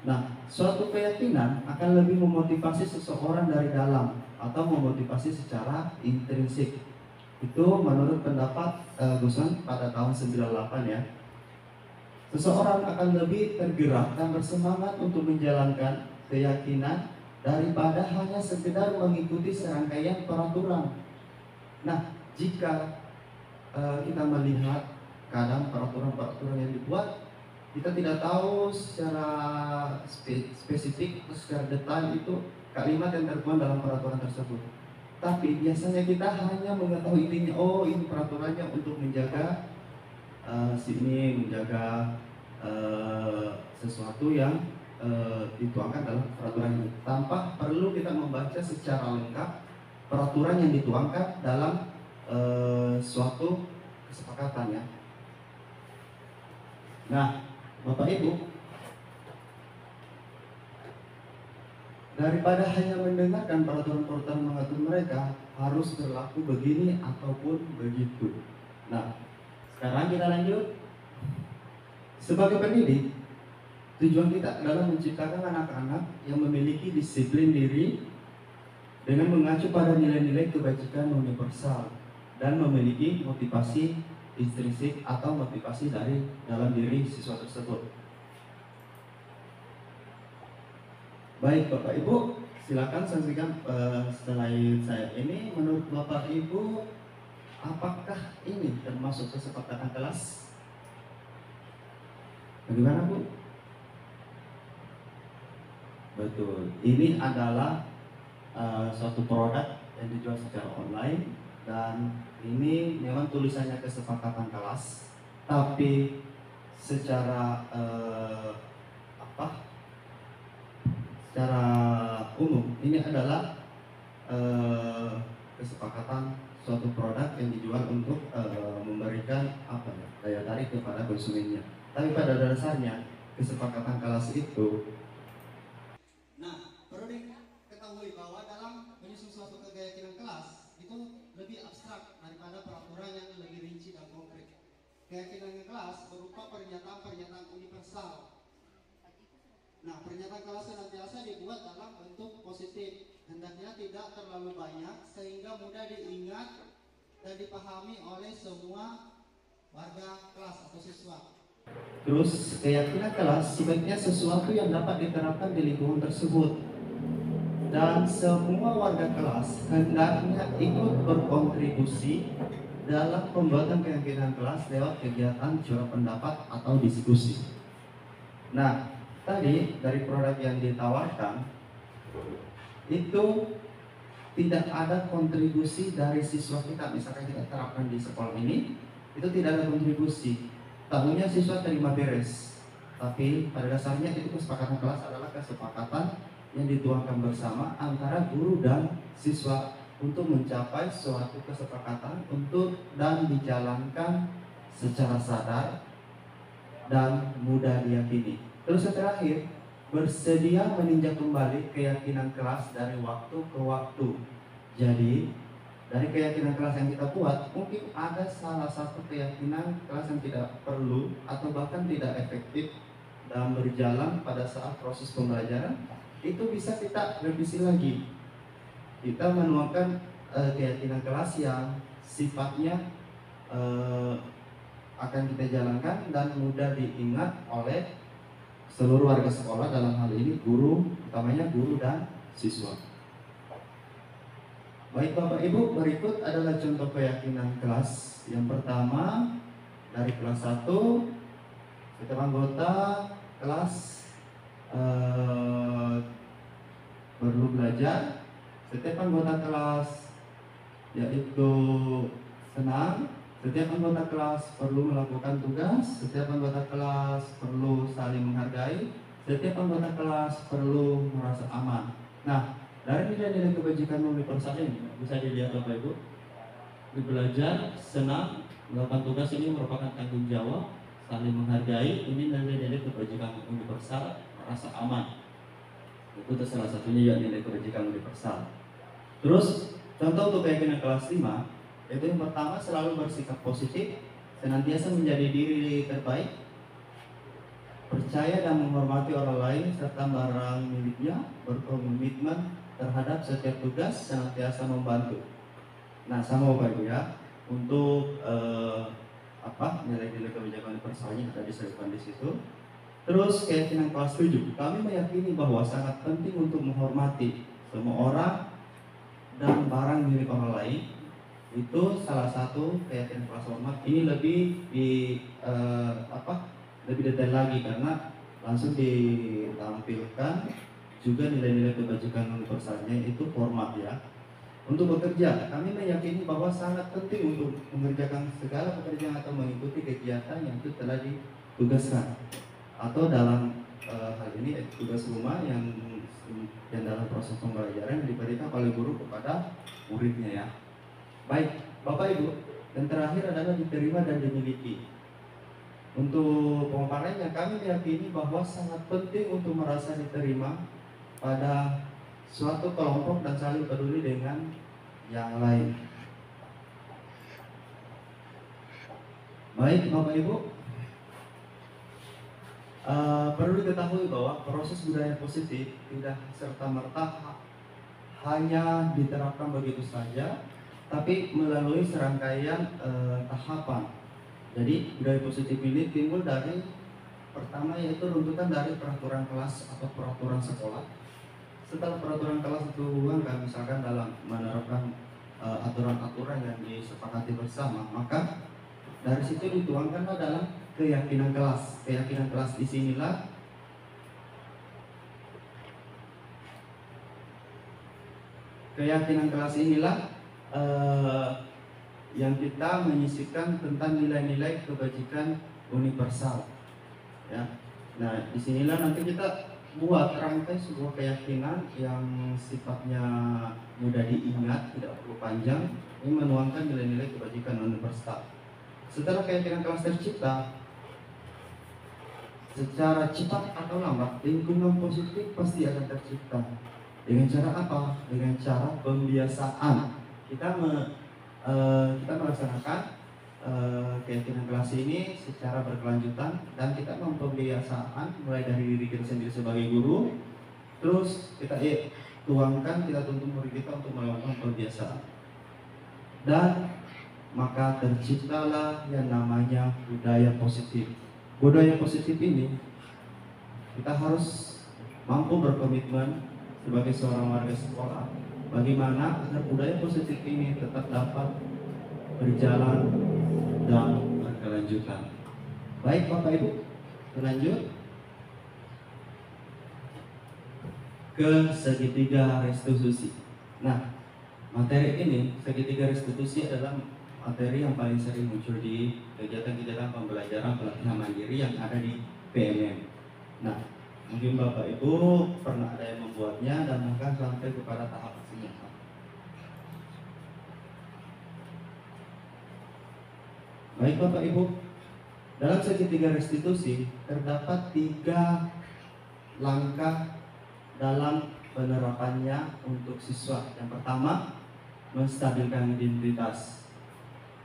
Nah, suatu keyakinan akan lebih memotivasi seseorang dari dalam atau memotivasi secara intrinsik. Itu menurut pendapat Gusman pada tahun 98 ya. Seseorang akan lebih tergerak dan bersemangat untuk menjalankan keyakinan daripada hanya sekedar mengikuti serangkaian peraturan. Nah, jika kita melihat kadang peraturan-peraturan yang dibuat, kita tidak tahu secara spesifik atau secara detail itu kalimat yang tertuang dalam peraturan tersebut. Tapi biasanya kita hanya mengetahui intinya, oh ini peraturannya untuk menjaga menjaga sesuatu yang dituangkan dalam peraturan ini, tanpa perlu kita membaca secara lengkap peraturan yang dituangkan dalam suatu kesepakatan ya. Nah, Bapak Ibu, daripada hanya mendengarkan peraturan-peraturan mengatur mereka harus berlaku begini ataupun begitu. Nah, sekarang kita lanjut. Sebagai pendidik, tujuan kita adalah menciptakan anak-anak yang memiliki disiplin diri dengan mengacu pada nilai-nilai kebajikan universal dan memiliki motivasi intrinsik atau motivasi dari dalam diri siswa tersebut. Baik Bapak Ibu, silakan saksikan slide saya ini. Menurut Bapak Ibu, apakah ini termasuk kesepakatan kelas? Bagaimana Bu? Betul, ini adalah suatu produk yang dijual secara online, dan ini memang tulisannya kesepakatan kelas, tapi secara secara umum ini adalah kesepakatan suatu produk yang dijual untuk memberikan daya tarik kepada konsumennya. Tapi pada dasarnya kesepakatan kelas itu, nah perlu diketahui bahwa dalam menyusun suatu keyakinan kelas itu lebih abstrak daripada peraturan yang lebih rinci dan konkret. Keyakinan kelas berupa pernyataan-pernyataan universal Nah, pernyataan kelas senantiasa dibuat dalam bentuk positif. Hendaknya tidak terlalu banyak sehingga mudah diingat dan dipahami oleh semua warga kelas atau siswa. Terus keyakinan kelas sebaiknya sesuatu yang dapat diterapkan di lingkungan tersebut. Dan semua warga kelas hendaknya ikut berkontribusi dalam pembuatan keyakinan kelas lewat kegiatan curah pendapat atau diskusi. Nah, tadi dari produk yang ditawarkan itu tidak ada kontribusi dari siswa kita. Misalkan kita terapkan di sekolah ini, itu tidak ada kontribusi. Tahunya siswa terima beres, tapi pada dasarnya itu kesepakatan kelas adalah kesepakatan yang dituangkan bersama antara guru dan siswa untuk mencapai suatu kesepakatan dan dijalankan secara sadar dan mudah diyakini. Terus yang terakhir, bersedia meninjau kembali keyakinan kelas dari waktu ke waktu. Jadi dari keyakinan kelas yang kita buat, mungkin ada salah satu keyakinan kelas yang tidak perlu atau bahkan tidak efektif dalam berjalan pada saat proses pembelajaran. Itu bisa kita revisi lagi. Kita menuangkan keyakinan kelas yang sifatnya akan kita jalankan dan mudah diingat oleh seluruh warga sekolah, dalam hal ini guru, utamanya guru dan siswa. Baik Bapak Ibu, berikut adalah contoh keyakinan kelas. Yang pertama dari kelas 1, setiap anggota kelas perlu belajar. Setiap anggota kelas yaitu senang. Setiap anggota kelas perlu melakukan tugas. Setiap anggota kelas perlu saling menghargai. Setiap anggota kelas perlu merasa aman. Nah, dari nilai-nilai kebajikan universal ini bisa dilihat Bapak Ibu. Belajar, senang, melakukan tugas ini merupakan tanggung jawab, saling menghargai. Ini nilai-nilai kebajikan universal, merasa aman. Itu salah satunya ya, nilai kebajikan universal. Terus contoh untuk keyakinan kelas 5, yaitu yang pertama, selalu bersikap positif, senantiasa menjadi diri terbaik, percaya dan menghormati orang lain serta barang miliknya, berkomitmen terhadap setiap tugas, senantiasa membantu. Nah, sama Bapak Ibu ya, untuk nilai-nilai kebijakan universalnya ada disebutkan di situ. Terus keyakinan kelas 7, kami meyakini bahwa sangat penting untuk menghormati semua orang dan barang milik orang lain. Itu salah satu keyakinan kelas hormat. Ini lebih lebih detail lagi karena langsung ditampilkan juga nilai-nilai kebajikan universalnya, itu hormat ya. Untuk bekerja, kami meyakini bahwa sangat penting untuk mengerjakan segala pekerjaan atau mengikuti kegiatan yang itu telah ditugaskan, atau dalam hal ini tugas rumah yang dalam proses pembelajaran yang diberikan oleh guru kepada muridnya ya. Baik, Bapak Ibu, dan terakhir adalah diterima dan dimiliki. Untuk pemaparannya, kami meyakini bahwa sangat penting untuk merasa diterima pada suatu kelompok dan saling peduli dengan yang lain. Baik, Bapak Ibu, perlu diketahui bahwa proses budaya positif tidak serta-merta hanya diterapkan begitu saja, tapi melalui serangkaian tahapan. Jadi budaya positif ini timbul dari pertama yaitu runtutan dari peraturan kelas atau peraturan sekolah. Setelah peraturan kelas dituangkan, misalkan dalam menerapkan aturan-aturan yang disepakati bersama, maka dari situ dituangkanlah dalam keyakinan kelas. Keyakinan kelas disinilah yang kita menyisipkan tentang nilai-nilai kebajikan universal ya. Nah, disinilah nanti kita buat rangkai sebuah keyakinan yang sifatnya mudah diingat, tidak perlu panjang. Ini menuangkan nilai-nilai kebajikan universal. Setelah keyakinan kelas tercipta, secara cepat atau lambat lingkungan positif pasti akan tercipta. Dengan cara apa? Dengan cara pembiasaan. Kita melaksanakan keyakinan klasik ini secara berkelanjutan, dan kita memperbiasaan mulai dari diri kita sendiri sebagai guru, terus kita tuangkan, kita tuntut murid kita untuk melakukan perbiasaan, dan maka terciptalah yang namanya budaya positif. Budaya positif ini kita harus mampu berkomitmen sebagai seorang warga sekolah bagaimana agar budaya positif ini tetap dapat berjalan dan berkelanjutan. Baik Bapak Ibu, lanjut ke segitiga restitusi. Nah, materi ini, segitiga restitusi adalah materi yang paling sering muncul di kegiatan-kegiatan pembelajaran pelatihan mandiri yang ada di PMM. Nah, mungkin Bapak Ibu pernah ada yang membuatnya dan bahkan sampai kepada tahap aksi nyata. Baik Bapak Ibu, dalam segitiga restitusi terdapat 3 langkah dalam penerapannya untuk siswa. Yang pertama, menstabilkan identitas.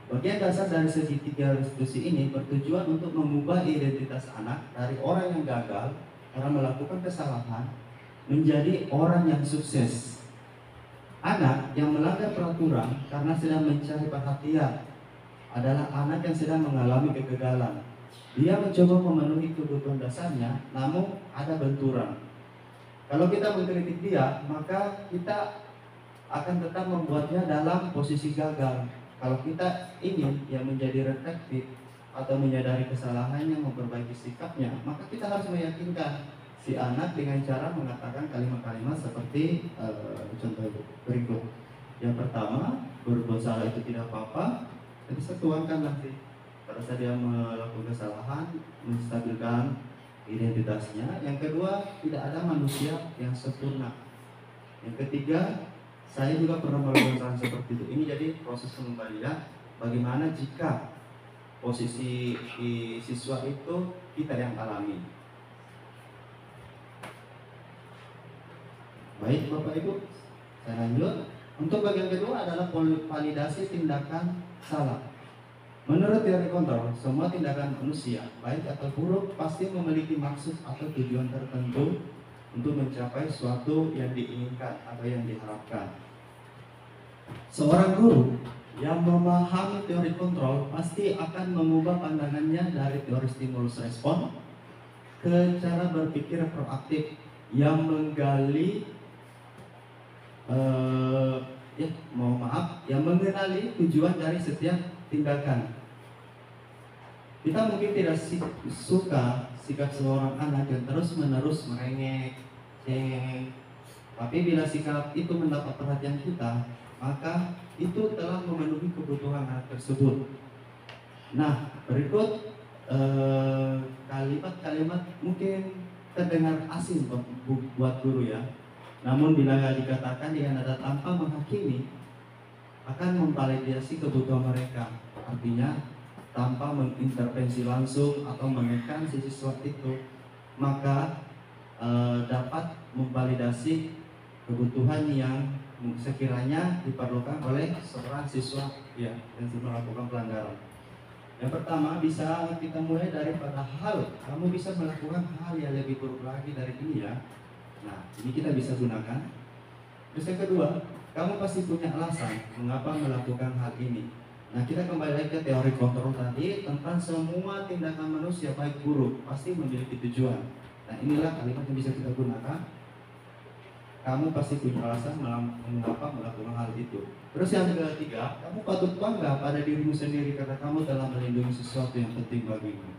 Bagian dasar dari segitiga restitusi ini bertujuan untuk mengubah identitas anak dari orang yang gagal karena melakukan kesalahan menjadi orang yang sukses. Anak yang melanggar peraturan karena sedang mencari perhatian adalah anak yang sedang mengalami kegagalan. Dia mencoba memenuhi kebutuhan dasarnya, namun ada benturan. Kalau kita mengkritik dia, maka kita akan tetap membuatnya dalam posisi gagal. Kalau kita ingin yang menjadi reflektif atau menyadari kesalahannya, memperbaiki sikapnya, maka kita harus meyakinkan si anak dengan cara mengatakan kalimat-kalimat seperti contoh berikut. Yang pertama, berbuat salah itu tidak apa-apa. Jadi saya tuangkan nanti pada saat dia melakukan kesalahan, menstabilkan identitasnya. Yang kedua, tidak ada manusia yang sempurna. Yang ketiga, saya juga pernah melakukan seperti itu. Ini jadi proses pengembalian. Bagaimana jika posisi siswa itu kita yang alami. Baik Bapak Ibu, saya lanjut. Untuk bagian kedua adalah validasi tindakan salah. Menurut teori kontrol, semua tindakan manusia, baik atau buruk, pasti memiliki maksud atau tujuan tertentu untuk mencapai suatu yang diinginkan atau yang diharapkan. Seorang guru yang memahami teori kontrol pasti akan mengubah pandangannya dari teori stimulus respon ke cara berpikir proaktif yang menggali yang mengenali tujuan dari setiap tindakan. Kita mungkin tidak suka sikap seorang anak yang terus-menerus merengek, cengeng. Tapi bila sikap itu mendapat perhatian kita, maka itu telah memenuhi kebutuhan anak tersebut. Nah, berikut kalimat-kalimat mungkin terdengar asing buat guru ya. Namun bila dikatakan dengan nada tanpa menghakimi, akan memvalidasi kebutuhan mereka. Artinya tanpa mengintervensi langsung atau menekan si siswa itu, maka dapat memvalidasi kebutuhan yang sekiranya diperlukan oleh seorang siswa ya, yang melakukan pelanggaran. Yang pertama, bisa kita mulai daripada hal, kamu bisa melakukan hal yang lebih buruk lagi dari ini ya. Nah, ini kita bisa gunakan. Terus yang kedua, kamu pasti punya alasan mengapa melakukan hal ini. Nah, kita kembali lagi ke teori kontrol tadi tentang semua tindakan manusia baik buruk pasti memiliki tujuan. Nah, inilah kalimat yang bisa kita gunakan. Kamu pasti punya alasan mengapa melakukan hal itu. Terus yang ketiga, kamu patut bangga pada dirimu sendiri karena kamu telah melindungi sesuatu yang penting bagimu.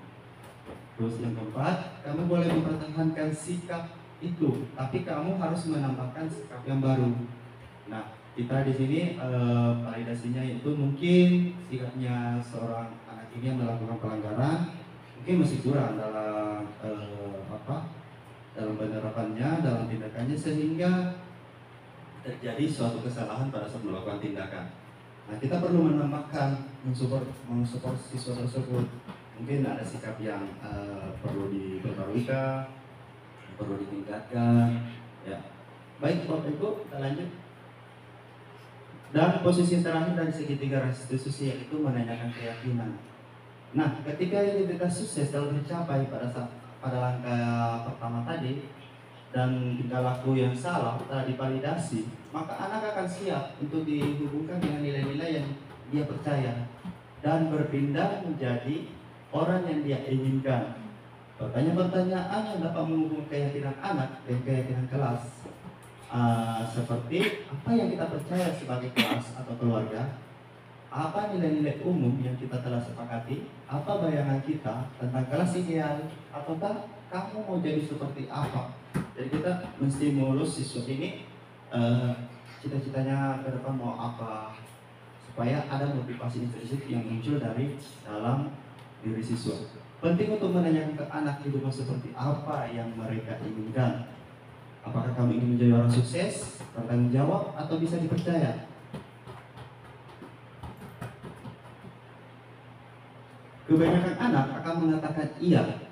Terus yang keempat, kamu boleh mempertahankan sikap itu, tapi kamu harus menambahkan sikap yang baru. Nah, kita di sini validasinya itu mungkin sikapnya seorang anak ini yang melakukan pelanggaran mungkin masih kurang dalam dalam penerapannya, dalam tindakannya, sehingga terjadi suatu kesalahan pada saat melakukan tindakan. Nah, kita perlu menambahkan, mensupport siswa tersebut. Mungkin ada sikap yang perlu diperbarui, perlu ditingkatkan. Ya, baik Bapak Ibu, kita lanjut. Dan posisi terakhir dari segitiga restitusi yaitu menanyakan keyakinan. Nah, ketika identitas sukses telah tercapai pada langkah pertama tadi dan tingkah laku yang salah telah divalidasi, maka anak akan siap untuk dihubungkan dengan nilai-nilai yang dia percaya dan berpindah menjadi orang yang dia inginkan. Pertanyaan-pertanyaan yang dapat menghubungkan keyakinan anak dan keyakinan kelas, seperti apa yang kita percaya sebagai kelas atau keluarga, apa nilai-nilai umum yang kita telah sepakati, apa bayangan kita tentang kelas ideal, ataukah kamu mau jadi seperti apa. Jadi kita menstimulus siswa ini cita-citanya ke depan mau apa, supaya ada motivasi intrinsik yang muncul dari dalam diri siswa. Penting untuk menanyakan ke anak hidupnya seperti apa yang mereka inginkan. Apakah kamu ingin menjadi orang sukses, bertanggung jawab, atau bisa dipercaya? Kebanyakan anak akan mengatakan iya,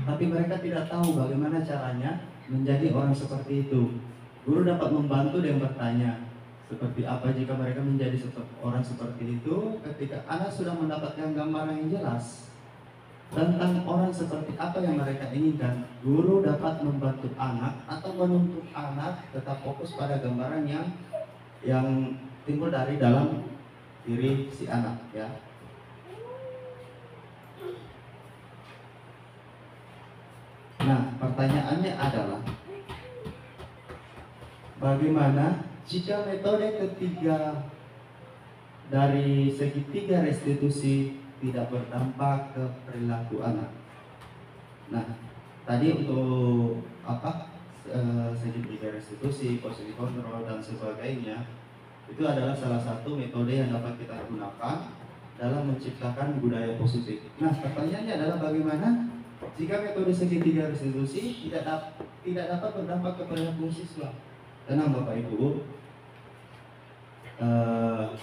tapi mereka tidak tahu bagaimana caranya menjadi orang seperti itu. Guru dapat membantu dengan bertanya, seperti apa jika mereka menjadi orang seperti itu. Ketika anak sudah mendapatkan gambaran yang jelas tentang orang seperti apa yang mereka inginkan, guru dapat membantu anak atau menuntut anak tetap fokus pada gambaran yang timbul dari dalam diri si anak, ya. Nah, pertanyaannya adalah bagaimana jika metode ketiga dari segitiga restitusi tidak berdampak ke perilaku anak? Nah, tadi untuk segitiga restitusi, positive control dan sebagainya, itu adalah salah satu metode yang dapat kita gunakan dalam menciptakan budaya positif. Nah, pertanyaannya adalah bagaimana jika metode segitiga restitusi tidak dapat berdampak ke perilaku siswa? Tenang Bapak Ibu,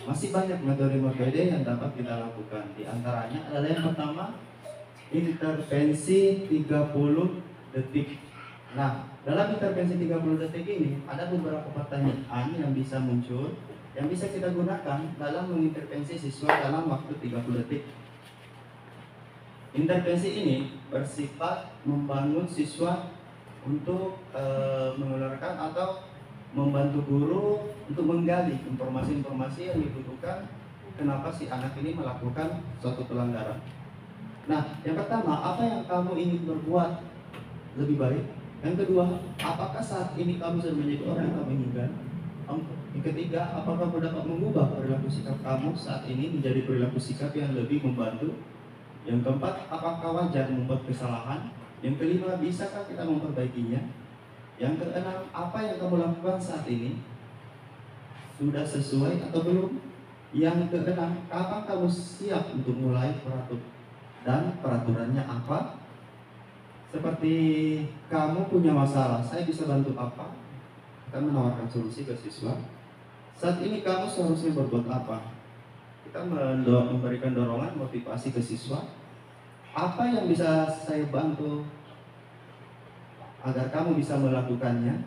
masih banyak metode-metode yang dapat kita lakukan. Di antaranya adalah yang pertama, intervensi 30 detik. Nah, dalam intervensi 30 detik ini ada beberapa pertanyaan yang bisa muncul, yang bisa kita gunakan dalam mengintervensi siswa dalam waktu 30 detik. Intervensi ini bersifat membangun siswa untuk mengeluarkan atau membantu guru untuk menggali informasi-informasi yang dibutuhkan kenapa si anak ini melakukan suatu pelanggaran. Nah, yang pertama, apa yang kamu ingin berbuat lebih baik? Yang kedua, apakah saat ini kamu sudah menjadi orang yang kamu inginkan? Yang ketiga, apakah kamu dapat mengubah perilaku sikap kamu saat ini menjadi perilaku sikap yang lebih membantu? Yang keempat, apakah wajar membuat kesalahan? Yang kelima, bisakah kita memperbaikinya? Yang keenam, apa yang kamu lakukan saat ini sudah sesuai atau belum? Yang keenam, kapan kamu siap untuk mulai peratur? Dan peraturannya apa? Seperti kamu punya masalah, saya bisa bantu apa? Kita menawarkan solusi ke siswa. Saat ini kamu seharusnya berbuat apa? Kita memberikan dorongan, motivasi ke siswa. Apa yang bisa saya bantu agar kamu bisa melakukannya?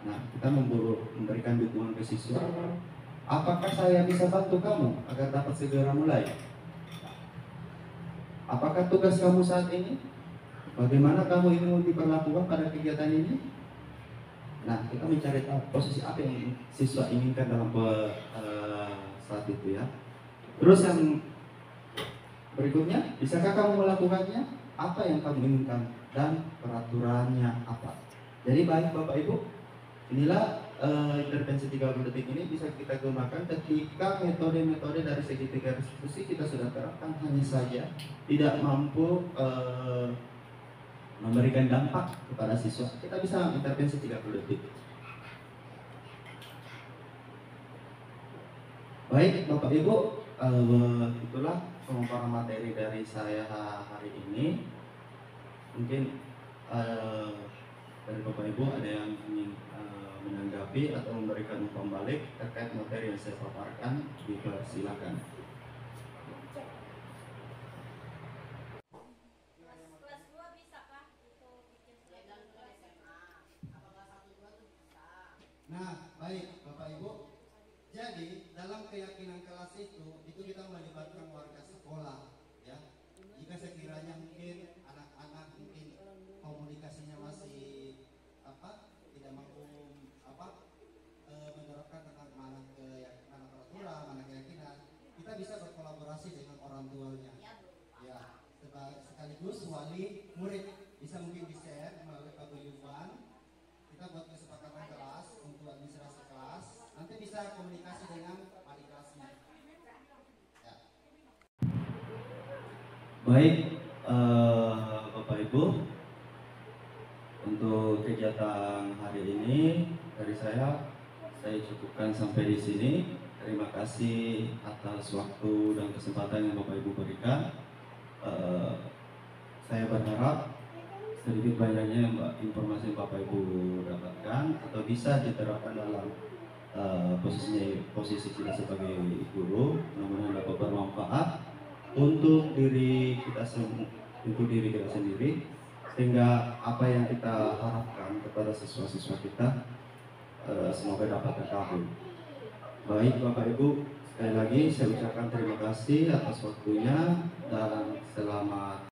Nah, kita memberikan dukungan ke siswa. Apakah saya bisa bantu kamu agar dapat segera mulai? Apakah tugas kamu saat ini? Bagaimana kamu ingin diperlakukan pada kegiatan ini? Nah, kita mencari tahu posisi apa yang siswa inginkan dalam saat itu, ya. Terus yang berikutnya, bisakah kamu melakukannya? Apa yang kamu inginkan dan peraturannya apa? Jadi baik Bapak Ibu, inilah intervensi 30 detik ini bisa kita gunakan ketika metode-metode dari segitiga restitusi kita sudah terapkan, hanya saja tidak mampu memberikan dampak kepada siswa. Kita bisa intervensi 30 detik. Baik Bapak Ibu, itulah pemaparan materi dari saya hari ini. Mungkin dari Bapak Ibu ada yang ingin menanggapi atau memberikan umpan balik terkait materi yang saya paparkan, dipersilakan. Kelas 2 bisa kah itu bikin slide SMA? Apakah 1 2 tuh bisa? Nah, baik Bapak Ibu. Jadi dalam melibatkan warga sekolah, ya. Jika sekiranya mungkin anak-anak mungkin komunikasinya masih tidak mampu menerapkan tentang mana peraturan, mana keyakinan, kita bisa berkolaborasi dengan orang tuanya. Ya, sekaligus wali murid bisa mungkin di-share melalui paguyuban. Kita buat kesepakatan kelas untuk administrasi kelas. Nanti bisa komunikasi dengan wali kelasnya. Ya. Baik, Bapak Ibu, untuk kegiatan hari ini dari saya cukupkan sampai di sini. Terima kasih atas waktu dan kesempatan yang Bapak Ibu berikan. Saya berharap sedikit banyaknya informasi yang Bapak Ibu dapatkan atau bisa diterapkan dalam posisi kita sebagai guru, mudah-mudahan dapat bermanfaat untuk diri kita sendiri, sehingga apa yang kita harapkan kepada siswa-siswa kita semoga dapat terkabul. Baik Bapak Ibu, sekali lagi saya ucapkan terima kasih atas waktunya dan selamat